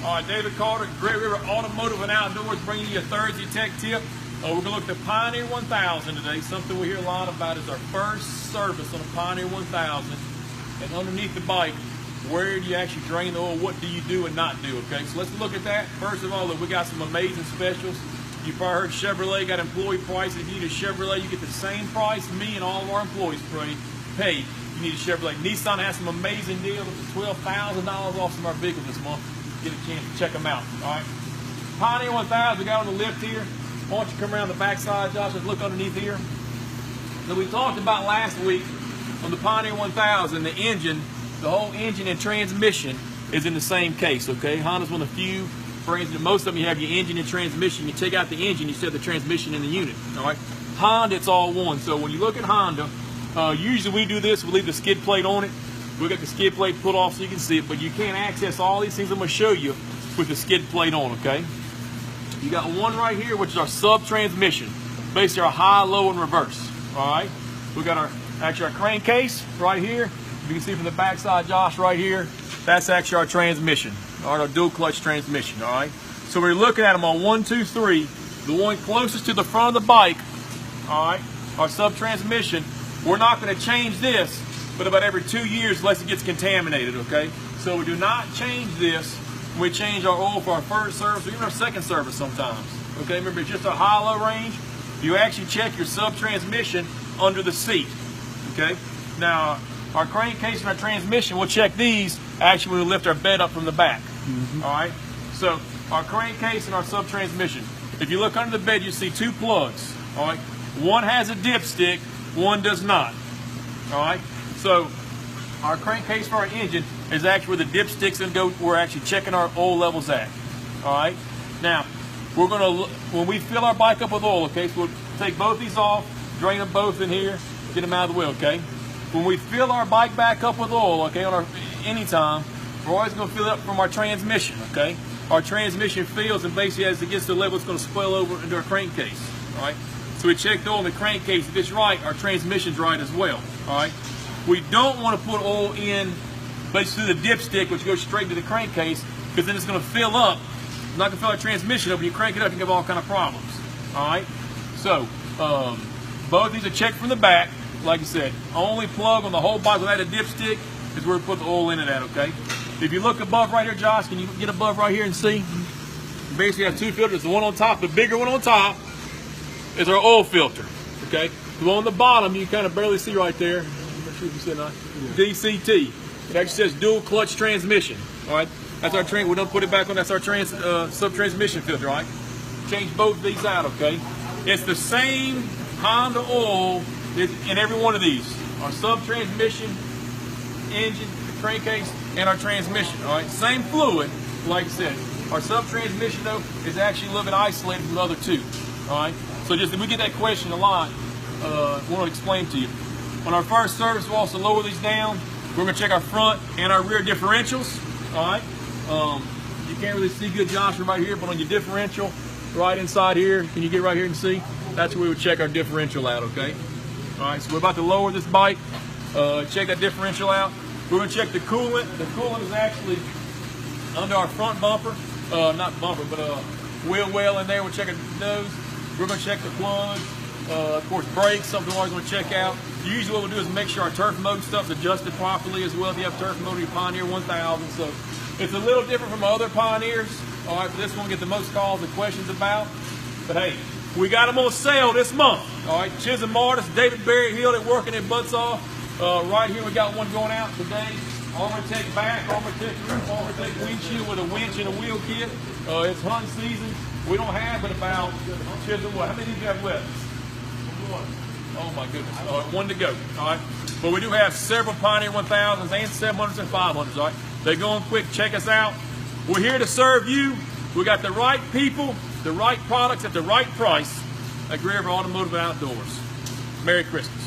All right, David Carter, Great River Automotive and Outdoors, bringing you a Thursday tech tip. We're going to look at the Pioneer 1000 today. Something we hear a lot about is our first service on a Pioneer 1000. And underneath the bike, where do you actually drain the oil? What do you do and not do? Okay, so let's look at that. First of all, look, we got some amazing specials. You've probably heard Chevrolet got employee prices. If you need a Chevrolet, you get the same price me and all of our employees pay. You need a Chevrolet. Nissan has some amazing deals. It's $12,000 off some of our vehicles this month. Get a chance to check them out. All right. Pioneer 1000, we got on the lift here. Why don't you come around the back side, Josh? Let's look underneath here. So we talked about last week on the Pioneer 1000, the engine, the whole engine and transmission is in the same case, okay? Honda's one of the few brands that most of them you have your engine and transmission. You take out the engine, you set the transmission in the unit, all right? Honda, it's all one. So when you look at Honda, usually we do this, we leave the skid plate on it. We got the skid plate put off so you can see it, but you can't access all these things I'm going to show you with the skid plate on, okay? You got one right here, which is our sub transmission, basically our high, low, and reverse, all right? We got our crankcase right here. You can see from the back side, Josh, right here, that's actually our transmission, all right, our dual clutch transmission, all right? So we're looking at them on 1, 2, 3. The one closest to the front of the bike, all right, our sub transmission. We're not going to change this, but about every 2 years unless it gets contaminated, okay? So we do not change this. We change our oil for our first service or even our second service sometimes, okay? Remember, it's just a high-low range. You actually check your sub-transmission under the seat, okay? Now, our crankcase and our transmission, we'll check these actually when we lift our bed up from the back, all right? So our crankcase and our sub-transmission. If you look under the bed, you see two plugs, all right? One has a dipstick, one does not, all right? So our crankcase for our engine is actually where the dipstick's gonna go. We're actually checking our oil levels at, all right? Now, we're gonna, when we fill our bike up with oil, okay, so we'll take both these off, drain them both in here, get them out of the way, okay? When we fill our bike back up with oil, okay, on our, anytime, we're always gonna fill it up from our transmission, okay? Our transmission fills, and basically as it gets to the level, it's gonna spill over into our crankcase, all right? So we check the oil in the crankcase. If it's right, our transmission's right as well, all right? We don't want to put oil in basically the dipstick, which goes straight to the crankcase, because then it's going to fill up. It's not going to fill our transmission up. When you crank it up, you can have all kind of problems. All right. So both these are checked from the back. Like I said, only plug on the whole bike without a dipstick is where we put the oil in it at. Okay. If you look above right here, Josh, can you get above right here and see? Basically, you have two filters. The one on top, the bigger one on top, is our oil filter. Okay. The one on the bottom, you kind of barely see right there. You see it, DCT. It actually says dual clutch transmission. All right, that's our we don't put it back on. That's our sub transmission filter. All right, change both of these out. Okay, it's the same Honda oil in every one of these. Our sub transmission, engine, crankcase, and our transmission. All right, same fluid. Like I said, our sub transmission though is actually a little bit isolated from the other two. All right, so just if we get that question a lot, I want to explain to you. On our first service, we'll also lower these down. We're going to check our front and our rear differentials. All right. You can't really see good, Josh, from right here, but on your differential, right inside here, can you get right here and see? That's where we would check our differential out, okay? All right, so we're about to lower this bike, check that differential out. We're going to check the coolant. The coolant is actually under our front bumper, not bumper, but wheel well in there. We're checking those. We're going to check the plug. Of course, brakes, something we're always going to check out. Usually what we'll do is make sure our turf mode stuff's adjusted properly as well if you have turf mode in your Pioneer 1000. So it's a little different from other Pioneers. All right, this one we get the most calls and questions about. But hey, we got them on sale this month. All right, Chisholm Martis, David Barry Hill, they're working their butts off. Right here we got one going out today. Armor-Tech back, Armor-Tech roof, Armor-Tech windshield with a winch and a wheel kit. It's hunt season. We don't have but about, Chisholm, what? How many do you have left? Oh my goodness. All right, one to go. All right. But we do have several Pioneer 1000s and 700s and 500s. All right. They're going quick. Check us out. We're here to serve you. We got the right people, the right products at the right price at Great River Automotive and Outdoors. Merry Christmas.